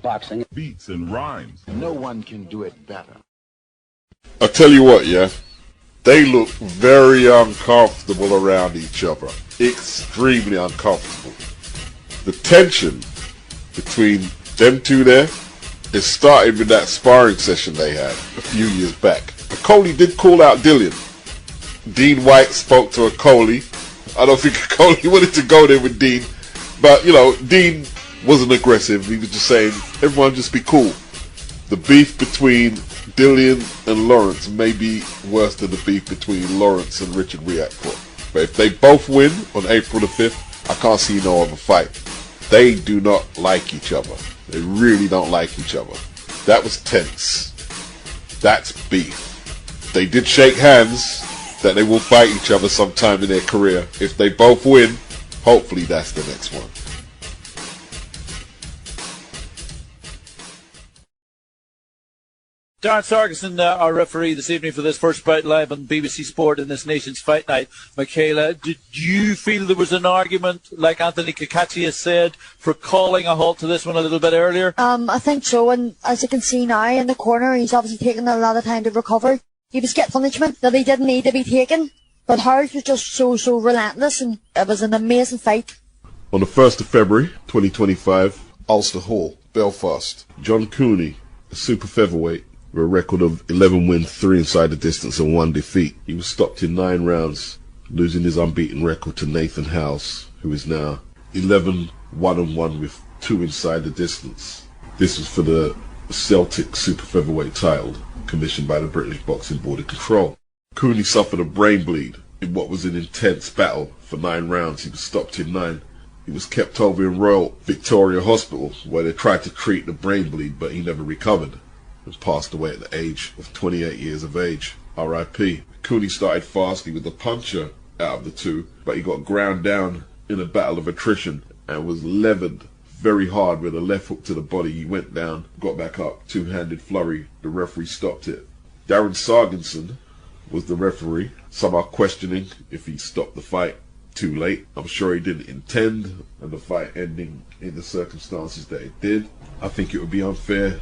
Boxing. Beats and rhymes. No one can do it better. I tell you what, yeah, they look very uncomfortable around each other. Extremely uncomfortable. The tension between them two there, it started with that sparring session they had a few years back. Okolie did call out Dillian. Dean White spoke to Okolie. I don't think Okolie wanted to go there with Dean, but you know, Dean wasn't aggressive. He was just saying, everyone just be cool. The beef between Dillian and Lawrence may be worse than the beef between Lawrence and Richard Riakporte. But if they both win on April the 5th, I can't see no other fight. They do not like each other. They really don't like each other. That was tense. That's beef. They did shake hands that they will fight each other sometime in their career. If they both win, hopefully that's the next one. Darren Sargison, our referee this evening for this first bout live on BBC Sport in this nation's fight night. Michaela, did you feel there was an argument, like Anthony Cacace has said, for calling a halt to this one a little bit earlier? I think so, and as you can see now in the corner, he's obviously taking a lot of time to recover. He was getting punishment that he didn't need to be taken, but Howells was just so relentless, and it was an amazing fight. On the 1st of February 2025, Ulster Hall, Belfast, John Cooney, a super featherweight, with a record of 11 wins, 3 inside the distance and 1 defeat. He was stopped in 9 rounds, losing his unbeaten record to Nathan Howells, who is now 11-1-1 with 2 inside the distance. This was for the Celtic super featherweight title, commissioned by the British Boxing Board of Control. Cooney suffered a brain bleed in what was an intense battle for 9 rounds. He was stopped in 9. He was kept over in Royal Victoria Hospital, where they tried to treat the brain bleed, but he never recovered. And passed away at the age of 28 years of age. R.I.P. Cooney started fast. He was the puncher out of the two, but he got ground down in a battle of attrition and was levered very hard with a left hook to the body. He went down, got back up, two-handed flurry. The referee stopped it. Darren Sargison was the referee. Some are questioning if he stopped the fight too late. I'm sure he didn't intend, and the fight ending in the circumstances that it did. I think it would be unfair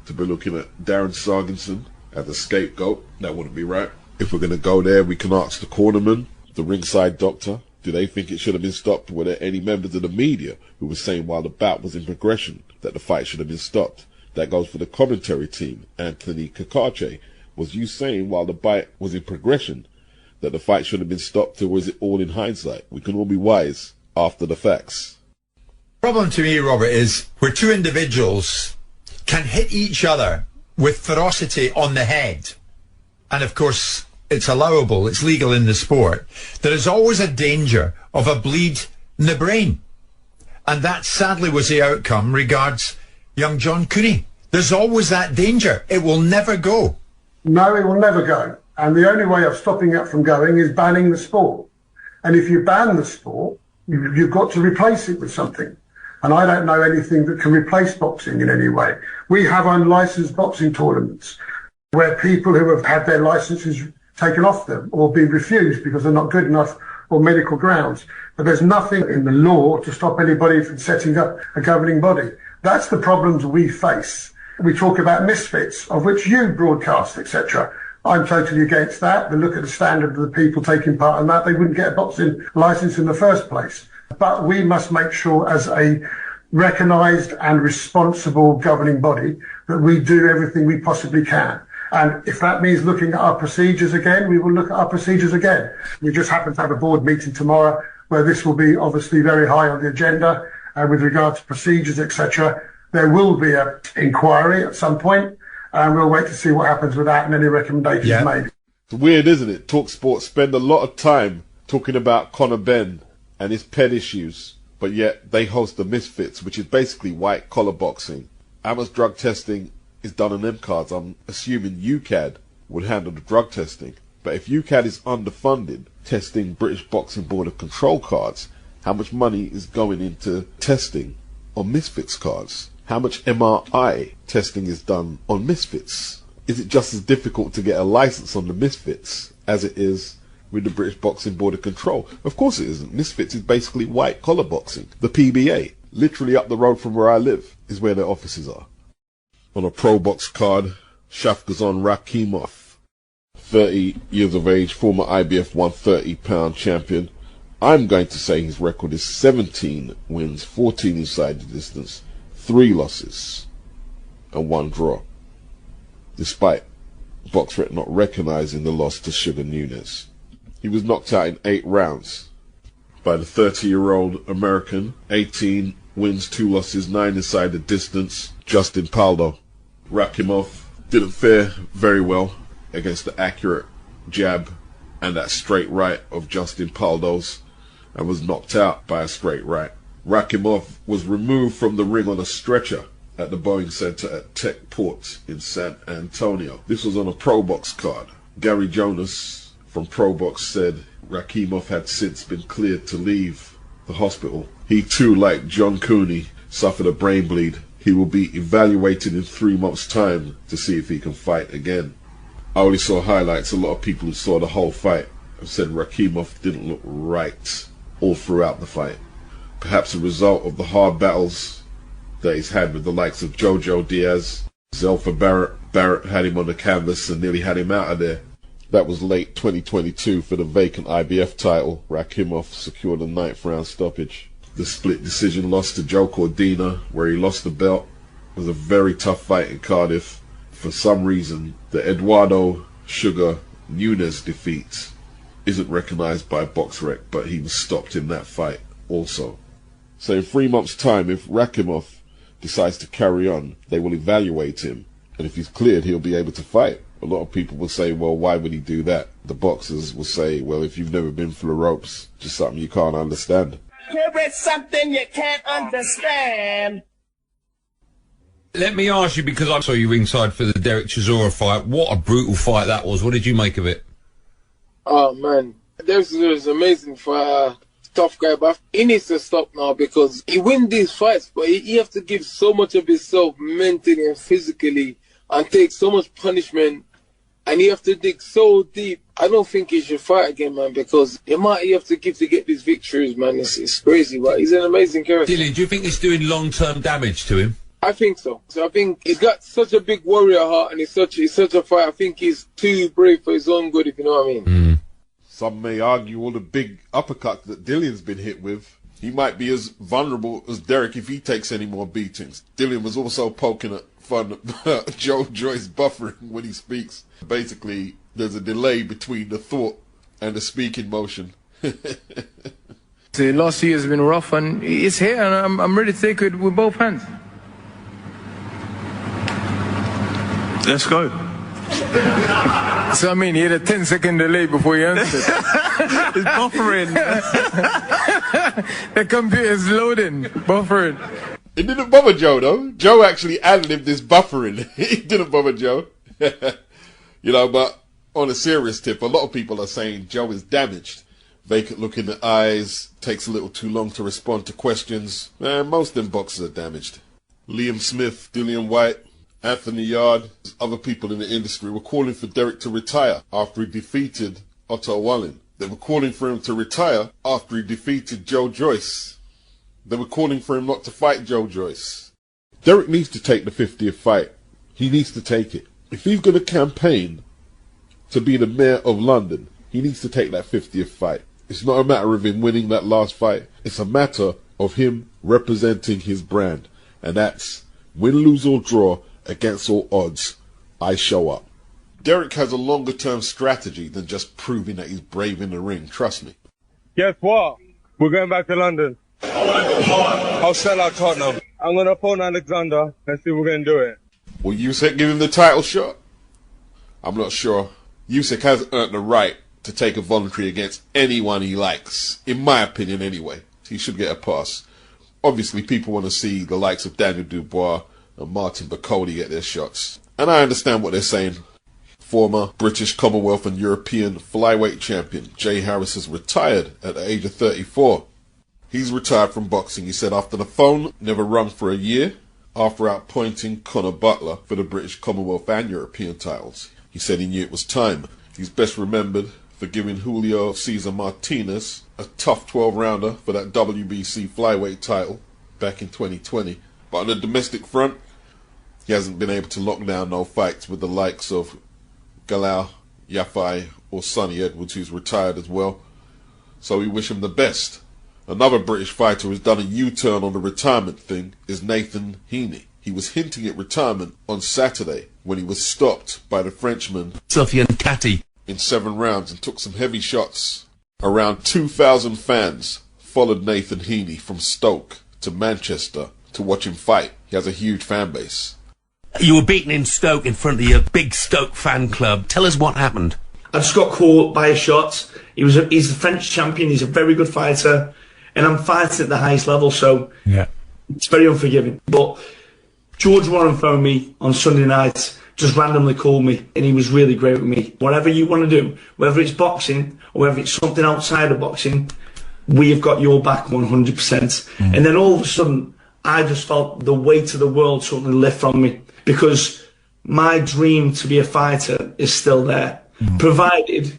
to be looking at Darren Sargison as the scapegoat. That wouldn't be right. If we're going to go there, we can ask the cornerman, the ringside doctor, do they think it should have been stopped? Were there any members of the media who were saying while the bout was in progression that the fight should have been stopped? That goes for the commentary team. Anthony Cacace, was you saying while the fight was in progression that the fight should have been stopped, or was it all in hindsight? We can all be wise after the facts. The problem to me, Robert, is where two individuals can hit each other with ferocity on the head, and of course it's allowable, it's legal in the sport, there is always a danger of a bleed in the brain, and that sadly was the outcome regards young John Cooney. There's always that danger. It will never go. No, it will never go, and the only way of stopping it from going is banning the sport. And if you ban the sport, you've got to replace it with something. And I don't know anything that can replace boxing in any way. We have unlicensed boxing tournaments where people who have had their licenses taken off them or been refused because they're not good enough or medical grounds. But there's nothing in the law to stop anybody from setting up a governing body. That's the problems we face. We talk about misfits, of which you broadcast, etc. I'm totally against that. But look at the standard of the people taking part in that. They wouldn't get a boxing license in the first place. But we must make sure as a recognised and responsible governing body that we do everything we possibly can. And if that means looking at our procedures again, we will look at our procedures again. We just happen to have a board meeting tomorrow where this will be obviously very high on the agenda with regard to procedures, etc. There will be an inquiry at some point, and we'll wait to see what happens with that and any recommendations made. It's weird, isn't it? TalkSport spend a lot of time talking about Conor Benn and his pen issues but yet they host the Misfits, which is basically white-collar boxing. How much drug testing is done on them cards? I'm assuming UCAD would handle the drug testing. But if UCAD is underfunded testing British Boxing Board of Control cards, how much money is going into testing on Misfits cards? How much MRI testing is done on Misfits? Is it just as difficult to get a license on the Misfits as it is with the British Boxing Board of Control? Of course it isn't. Misfits is basically white collar boxing. The PBA, literally up the road from where I live, is where their offices are. On a pro box card, SHAVKATDZHON Rakhimov, 30 years of age, former IBF 130-pound champion. I'm going to say his record is 17 wins, 14 inside the distance, 3 losses, and 1 draw, despite BoxRec not recognizing the loss to Sugar Nunes. He was knocked out in 8 rounds by the 30-year-old American, 18 wins, 2 losses, 9 inside the distance, Justin POULDO. Rakhimov didn't fare very well against the accurate jab and that straight right of Justin POULDO's, and was knocked out by a straight right. Rakhimov was removed from the ring on a stretcher at the Boeing Center at Tech Port in San Antonio. This was on a Pro Box card. Gary Jonas from Pro Box said Rakhimov had since been cleared to leave the hospital. He too, like John Cooney, suffered a brain bleed. He will be evaluated in 3 months' time to see if he can fight again. I only saw highlights. A lot of people who saw the whole fight have said Rakhimov didn't look right all throughout the fight. Perhaps a result of the hard battles that he's had with the likes of Jojo Diaz, Zelfa Barrett. Barrett had him on the canvas and nearly had him out of there. That was late 2022 for the vacant IBF title. Rakhimov secured a 9th round stoppage. The split decision loss to Joe Cordina, where he lost the belt, was a very tough fight in Cardiff. For some reason, the Eduardo Sugar Nunes defeat isn't recognized by BoxRec, but he was stopped in that fight also. So in 3 months' time, if Rakhimov decides to carry on, they will evaluate him, and if he's cleared, he'll be able to fight. A lot of people will say, well, why would he do that? The boxers will say, well, if you've never been through the ropes, just something you can't understand. Here is something you can't understand. Let me ask you, because I saw you ringside for the Derek Chisora fight. What a brutal fight that was. What did you make of it? Oh, man. Derek Chisora is amazing fighter, tough guy, but he needs to stop now because he wins these fights, but he has to give so much of himself mentally and physically and take so much punishment, and you have to dig so deep. I don't think he should fight again, man, because the amount you have to give to get these victories, man, it's crazy, but he's an amazing character. Dillian, do you think it's doing long-term damage to him? I think so. So I think he's got such a big warrior heart, and he's such a fighter. I think he's too brave for his own good, if you know what I mean. Mm. Some may argue all the big uppercuts that Dillian's been hit with, he might be as vulnerable as Derek if he takes any more beatings. Dillian was also poking at fun at Joe Joyce buffering when he speaks. Basically, there's a delay between the thought and the speaking motion. The last year has been rough, and it's here, and I'm ready to take it with both hands. Let's go. So I mean, he had a 10-second delay before he answered. It's buffering. The computer's loading, buffering. It didn't bother Joe, though. Joe actually ad-libbed this buffering. It didn't bother Joe. You know, but on a serious tip, a lot of people are saying Joe is damaged. Vacant look in the eyes, takes a little too long to respond to questions. Most of them boxers are damaged. Liam Smith, Dillian White, Anthony Yard, other people in the industry were calling for Derek to retire after he defeated Otto Wallin. They were calling for him to retire after he defeated Joe Joyce. They were calling for him not to fight Joe Joyce. Derek needs to take the 50th fight. He needs to take it. If he's going to campaign to be the mayor of London, he needs to take that 50th fight. It's not a matter of him winning that last fight. It's a matter of him representing his brand. And that's win, lose or draw, against all odds, I show up. Derek has a longer term strategy than just proving that he's brave in the ring, trust me. Guess what? We're going back to London. I'll sell out Tottenham. I'm going to phone Alexander and see if we're going to do it. Will Usyk give him the title shot? I'm not sure. Usyk has earned the right to take a voluntary against anyone he likes. In my opinion, anyway. He should get a pass. Obviously, people want to see the likes of Daniel Dubois and Martin Okolie get their shots. And I understand what they're saying. Former British, Commonwealth and European flyweight champion Jay Harris has retired at the age of 34. He's retired from boxing, he said, after the phone never rung for a year, after outpointing Conor Butler for the British, Commonwealth and European titles. He said he knew it was time. He's best remembered for giving Julio Cesar Martinez a tough 12-rounder for that WBC flyweight title back in 2020. But on the domestic front, he hasn't been able to lock down no fights with the likes of Galal, Yafai or Sonny Edwards, who's retired as well. So we wish him the best. Another British fighter who's done a U-turn on the retirement thing is Nathan Heaney. He was hinting at retirement on Saturday when he was stopped by the Frenchman SHAVKATDZHON in 7 rounds and took some heavy shots. Around 2,000 fans followed Nathan Heaney from Stoke to Manchester to watch him fight. He has a huge fan base. You were beaten in Stoke in front of your big Stoke fan club. Tell us what happened. I just got caught by a shot. He's the French champion. He's a very good fighter. And I'm fighting at the highest level, so yeah, it's very unforgiving. But George Warren phoned me on Sunday night, just randomly called me, and he was really great with me. Whatever you want to do, whether it's boxing or whether it's something outside of boxing, we have got your back 100%. And then all of a sudden, I just felt the weight of the world suddenly lift from me, because my dream to be a fighter is still there, provided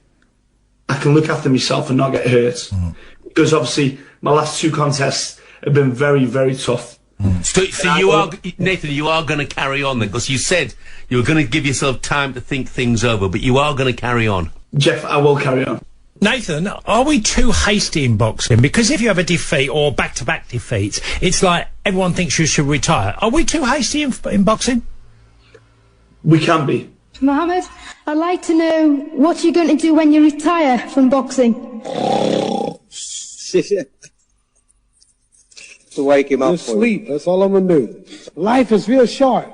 I can look after myself and not get hurt. Because obviously my last 2 contests have been very, very tough. So you are, Nathan, you are going to carry on then, because you said you were going to give yourself time to think things over, but you are going to carry on. Jeff, I will carry on. Nathan, are we too hasty in boxing? Because if you have a defeat or back-to-back defeats, it's like everyone thinks you should retire. Are we too hasty in boxing? We can be. Mohammed, I'd like to know what you're going to do when you retire from boxing. To wake him up. Just sleep. That's all I'm going to do. Life is real short.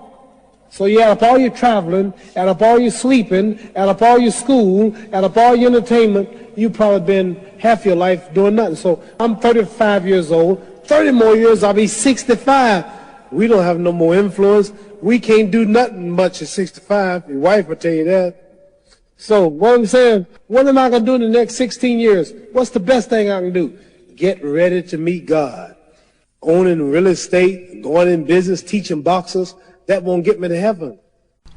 So you add up all your traveling, add up all your sleeping, add up all your school, add up all your entertainment, you've probably been half your life doing nothing. So I'm 35 years old. 30 more years, I'll be 65. We don't have no more influence. We can't do nothing much at 65. Your wife will tell you that. So what I'm saying, what am I going to do in the next 16 years? What's the best thing I can do? Get ready to meet God. Owning real estate, going in business, teaching boxers, that won't get me to heaven.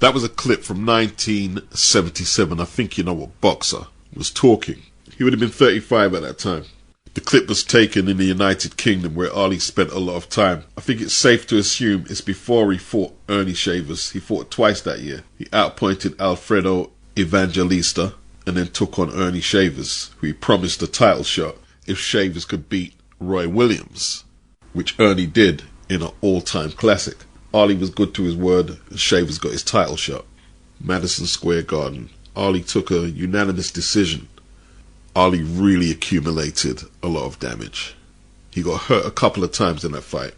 That was a clip from 1977. I think you know what boxer was talking. He would have been 35 at that time. The clip was taken in the United Kingdom, where Ali spent a lot of time. I think it's safe to assume it's before he fought Ernie Shavers. He fought twice that year. He outpointed Alfredo Evangelista and then took on Ernie Shavers, who he promised a title shot if Shavers could beat Roy Williams, which Ernie did in an all-time classic. Ali was good to his word, and Shavers got his title shot. Madison Square Garden. Ali took a unanimous decision. Ali really accumulated a lot of damage. He got hurt a couple of times in that fight,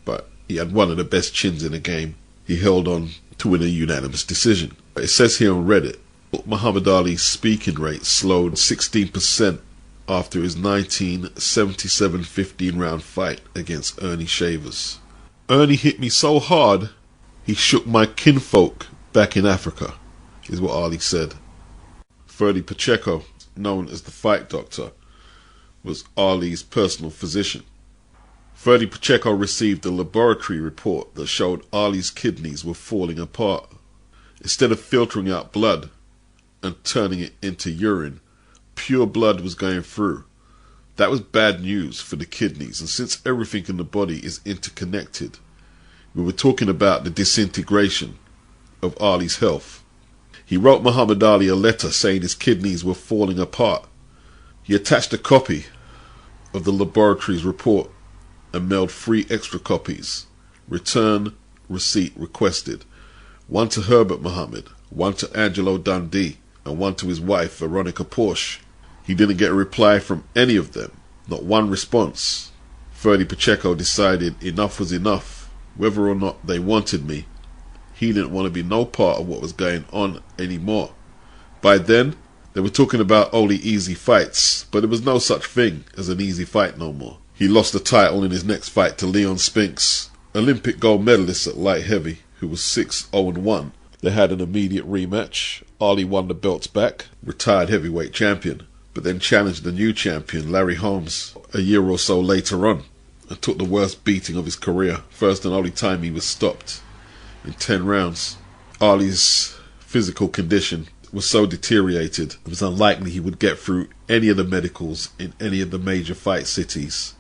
but he had one of the best chins in the game. He held on to win a unanimous decision. It says here on Reddit, Muhammad Ali's speaking rate slowed 16% after his 1977 15-round fight against Ernie Shavers. Ernie hit me so hard, he shook my kinfolk back in Africa, is what Ali said. Ferdy Pacheco, known as the Fight Doctor, was Ali's personal physician. Ferdy Pacheco received a laboratory report that showed Ali's kidneys were falling apart. Instead of filtering out blood and turning it into urine, pure blood was going through. That was bad news for the kidneys, and since everything in the body is interconnected, we were talking about the disintegration of Ali's health. He wrote Muhammad Ali a letter saying his kidneys were falling apart. He attached a copy of the laboratory's report and mailed 3 extra copies. Return receipt requested. 1 to Herbert Muhammad, 1 to Angelo Dundee, and 1 to his wife Veronica Porsche. He didn't get a reply from any of them, not one response. Ferdy Pacheco decided enough was enough. Whether or not they wanted me, he didn't want to be no part of what was going on anymore. By then, they were talking about only easy fights, but there was no such thing as an easy fight no more. He lost the title in his next fight to Leon Spinks, Olympic gold medalist at light heavy, who was 6-0-1. They had an immediate rematch. Ali won the belts back, retired heavyweight champion, but then challenged the new champion, Larry Holmes, a year or so later on, and took the worst beating of his career. First and only time he was stopped in 10 rounds. Ali's physical condition was so deteriorated, it was unlikely he would get through any of the medicals in any of the major fight cities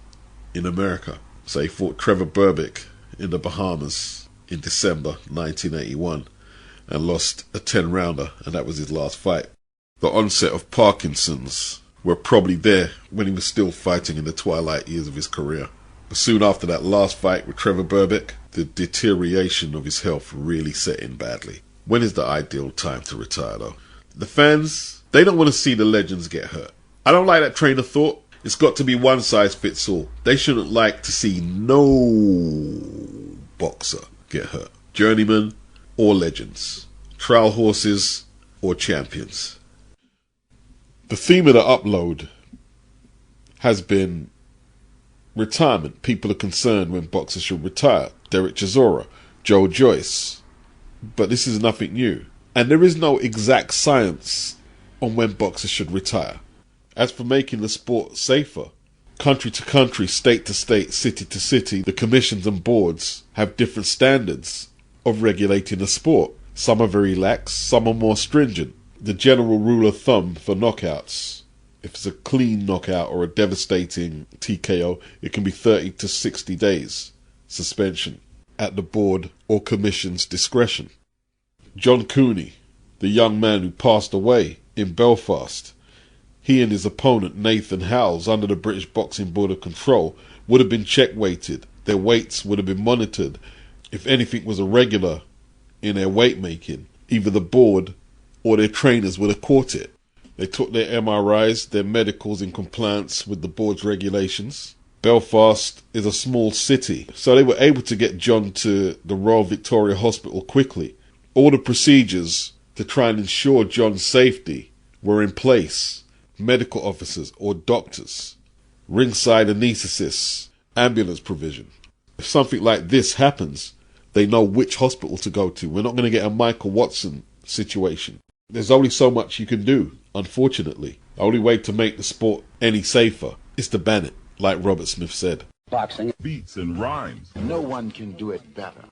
in America. So he fought Trevor Berbick in the Bahamas in December 1981 and lost a 10-rounder, and that was his last fight. The onset of Parkinson's were probably there when he was still fighting in the twilight years of his career. But soon after that last fight with Trevor Berbick, the deterioration of his health really set in badly. When is the ideal time to retire, though? The fans, they don't want to see the legends get hurt. I don't like that train of thought. It's got to be one size fits all. They shouldn't like to see no boxer get hurt. Journeyman or legends. Trial horses or champions. The theme of the upload has been retirement. People are concerned when boxers should retire. Derek Chisora, Joe Joyce. But this is nothing new. And there is no exact science on when boxers should retire. As for making the sport safer, country to country, state to state, city to city, the commissions and boards have different standards of regulating the sport. Some are very lax, some are more stringent. The general rule of thumb for knockouts, if it's a clean knockout or a devastating TKO, it can be 30 to 60 days suspension at the board or commission's discretion. John Cooney, the young man who passed away in Belfast, he and his opponent Nathan Howells, under the British Boxing Board of Control, would have been check-weighted. Their weights would have been monitored. If anything was irregular in their weight making, either the board or their trainers would have caught it. They took their MRIs, their medicals in compliance with the board's regulations. Belfast is a small city, so they were able to get John to the Royal Victoria Hospital quickly. All the procedures to try and ensure John's safety were in place. Medical officers or doctors, ringside anaesthetists, ambulance provision. If something like this happens, they know which hospital to go to. We're not going to get a Michael Watson situation. There's only so much you can do, unfortunately. The only way to make the sport any safer is to ban it, like Robert Smith said. Boxing beats and rhymes. No one can do it better.